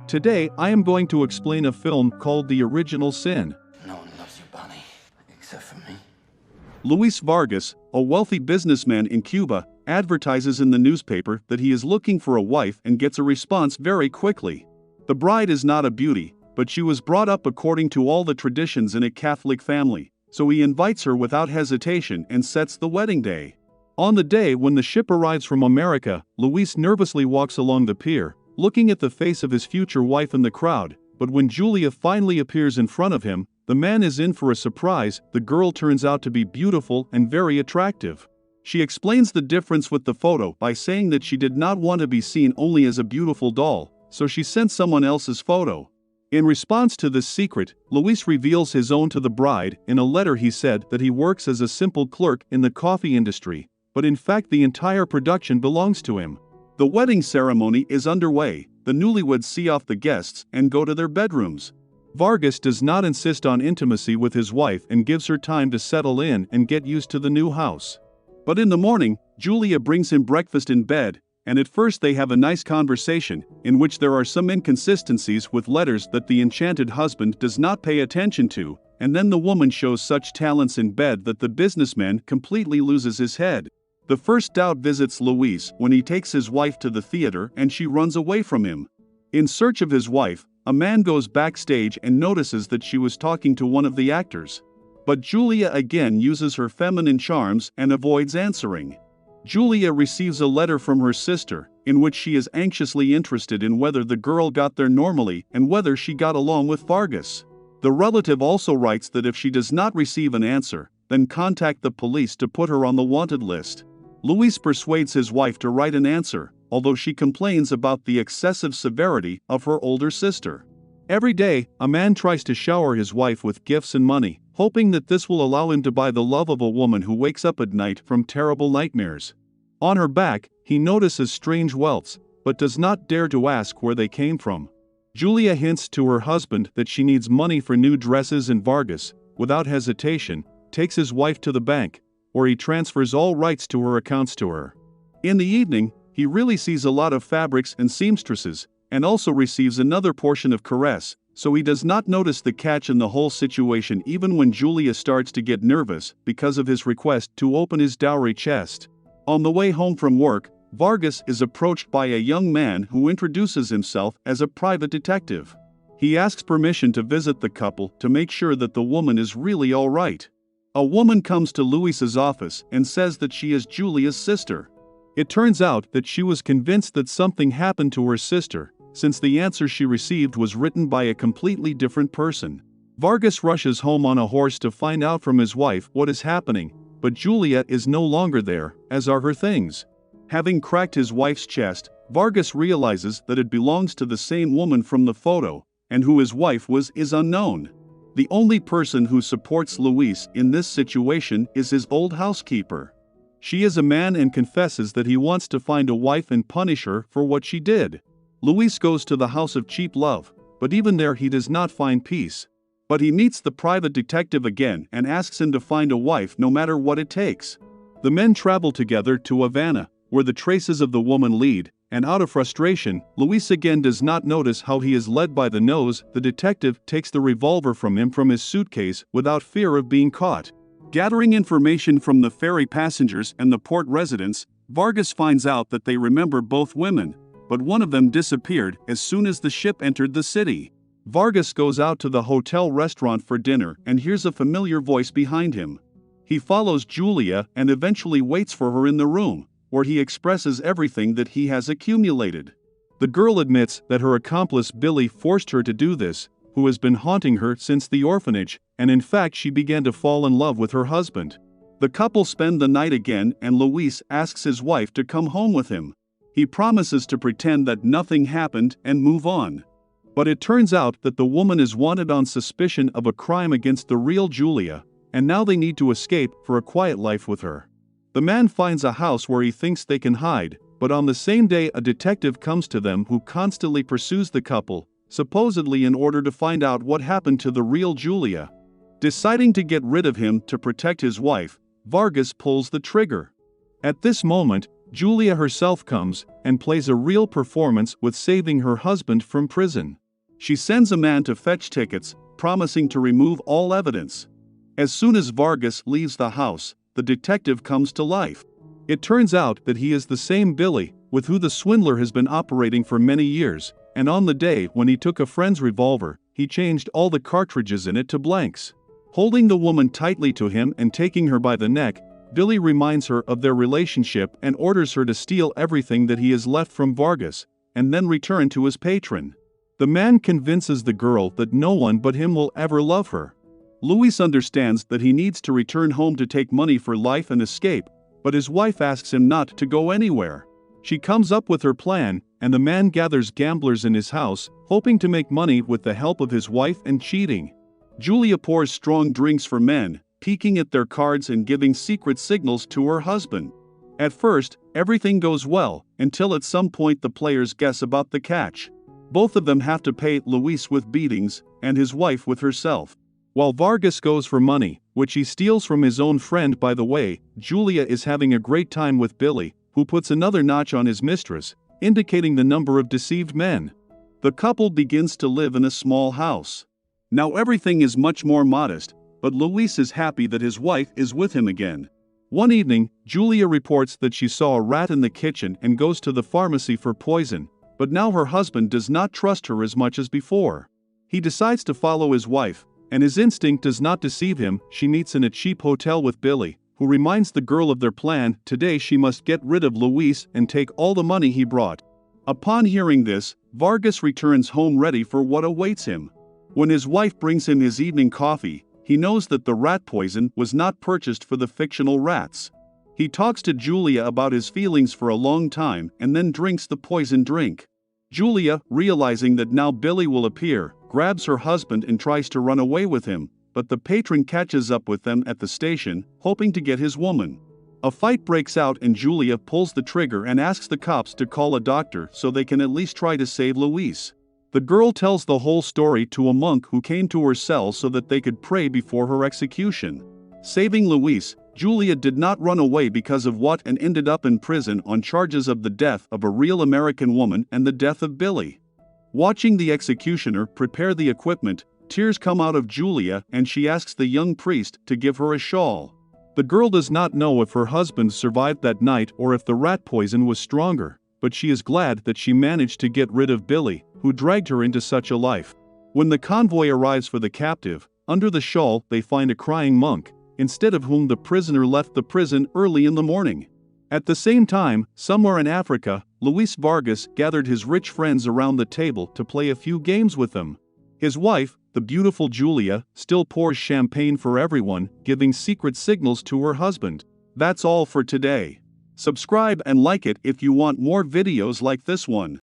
Today, I am going to explain a film called The Original Sin. No one loves you, Bonnie, except for me. Luis Vargas, a wealthy businessman in Cuba, advertises in the newspaper that he is looking for a wife and gets a response very quickly. The bride is not a beauty, but she was brought up according to all the traditions in a Catholic family, so he invites her without hesitation and sets the wedding day. On the day when the ship arrives from America, Luis nervously walks along the pier, looking at the face of his future wife in the crowd, but when Julia finally appears in front of him, the man is in for a surprise. The girl turns out to be beautiful and very attractive. She explains the difference with the photo by saying that she did not want to be seen only as a beautiful doll, so she sent someone else's photo. In response to this secret, Luis reveals his own to the bride. In a letter he said that he works as a simple clerk in the coffee industry, but in fact the entire production belongs to him. The wedding ceremony is underway. The newlyweds see off the guests and go to their bedrooms. Vargas does not insist on intimacy with his wife and gives her time to settle in and get used to the new house. But in the morning, Julia brings him breakfast in bed, and at first they have a nice conversation, in which there are some inconsistencies with letters that the enchanted husband does not pay attention to, and then the woman shows such talents in bed that the businessman completely loses his head. The first doubt visits Luis when he takes his wife to the theater and she runs away from him. In search of his wife, a man goes backstage and notices that she was talking to one of the actors. But Julia again uses her feminine charms and avoids answering. Julia receives a letter from her sister, in which she is anxiously interested in whether the girl got there normally and whether she got along with Vargas. The relative also writes that if she does not receive an answer, then contact the police to put her on the wanted list. Luis persuades his wife to write an answer, although she complains about the excessive severity of her older sister. Every day, a man tries to shower his wife with gifts and money, hoping that this will allow him to buy the love of a woman who wakes up at night from terrible nightmares. On her back, he notices strange welts, but does not dare to ask where they came from. Julia hints to her husband that she needs money for new dresses, and Vargas, without hesitation, takes his wife to the bank, where he transfers all rights to her accounts to her. In the evening, he really sees a lot of fabrics and seamstresses, and also receives another portion of caress, so he does not notice the catch in the whole situation even when Julia starts to get nervous because of his request to open his dowry chest. On the way home from work, Vargas is approached by a young man who introduces himself as a private detective. He asks permission to visit the couple to make sure that the woman is really all right. A woman comes to Luis's office and says that she is Julia's sister. It turns out that she was convinced that something happened to her sister, since the answer she received was written by a completely different person. Vargas rushes home on a horse to find out from his wife what is happening, but Julia is no longer there, as are her things. Having cracked his wife's chest, Vargas realizes that it belongs to the same woman from the photo, and who his wife was is unknown. The only person who supports Luis in this situation is his old housekeeper. She is a man and confesses that he wants to find a wife and punish her for what she did. Luis goes to the house of cheap love, but even there he does not find peace. But he meets the private detective again and asks him to find a wife no matter what it takes. The men travel together to Havana, where the traces of the woman lead, and out of frustration, Luis again does not notice how he is led by the nose. The detective takes the revolver from him from his suitcase without fear of being caught. Gathering information from the ferry passengers and the port residents, Vargas finds out that they remember both women, but one of them disappeared as soon as the ship entered the city. Vargas goes out to the hotel restaurant for dinner and hears a familiar voice behind him. He follows Julia and eventually waits for her in the room, where he expresses everything that he has accumulated. The girl admits that her accomplice Billy forced her to do this, who has been haunting her since the orphanage, and in fact she began to fall in love with her husband. The couple spend the night again and Luis asks his wife to come home with him. He promises to pretend that nothing happened and move on. But it turns out that the woman is wanted on suspicion of a crime against the real Julia, and now they need to escape for a quiet life with her. The man finds a house where he thinks they can hide, but on the same day a detective comes to them who constantly pursues the couple, supposedly in order to find out what happened to the real Julia. Deciding to get rid of him to protect his wife, Vargas pulls the trigger. At this moment, Julia herself comes and plays a real performance with saving her husband from prison. She sends a man to fetch tickets, promising to remove all evidence. As soon as Vargas leaves the house, the detective comes to life. It turns out that he is the same Billy, with who the swindler has been operating for many years, and on the day when he took a friend's revolver, he changed all the cartridges in it to blanks. Holding the woman tightly to him and taking her by the neck, Billy reminds her of their relationship and orders her to steal everything that he has left from Vargas, and then return to his patron. The man convinces the girl that no one but him will ever love her. Luis understands that he needs to return home to take money for life and escape, but his wife asks him not to go anywhere. She comes up with her plan, and the man gathers gamblers in his house, hoping to make money with the help of his wife and cheating. Julia pours strong drinks for men, peeking at their cards and giving secret signals to her husband. At first, everything goes well, until at some point the players guess about the catch. Both of them have to pay Luis with beatings, and his wife with herself. While Vargas goes for money, which he steals from his own friend by the way, Julia is having a great time with Billy, who puts another notch on his mistress, indicating the number of deceived men. The couple begins to live in a small house. Now everything is much more modest, but Luis is happy that his wife is with him again. One evening, Julia reports that she saw a rat in the kitchen and goes to the pharmacy for poison, but now her husband does not trust her as much as before. He decides to follow his wife, and his instinct does not deceive him. She meets in a cheap hotel with Billy, who reminds the girl of their plan. Today she must get rid of Luis and take all the money he brought. Upon hearing this, Vargas returns home ready for what awaits him. When his wife brings him his evening coffee, he knows that the rat poison was not purchased for the fictional rats. He talks to Julia about his feelings for a long time and then drinks the poison drink. Julia, realizing that now Billy will appear, grabs her husband and tries to run away with him, but the patron catches up with them at the station, hoping to get his woman. A fight breaks out and Julia pulls the trigger and asks the cops to call a doctor so they can at least try to save Luis. The girl tells the whole story to a monk who came to her cell so that they could pray before her execution. Saving Luis, Julia did not run away because of what and ended up in prison on charges of the death of a real American woman and the death of Billy. Watching the executioner prepare the equipment, tears come out of Julia and she asks the young priest to give her a shawl. The girl does not know if her husband survived that night or if the rat poison was stronger, but she is glad that she managed to get rid of Billy, who dragged her into such a life. When the convoy arrives for the captive, under the shawl they find a crying monk, instead of whom the prisoner left the prison early in the morning. At the same time, somewhere in Africa, Luis Vargas gathered his rich friends around the table to play a few games with them. His wife, the beautiful Julia, still pours champagne for everyone, giving secret signals to her husband. That's all for today. Subscribe and like it if you want more videos like this one.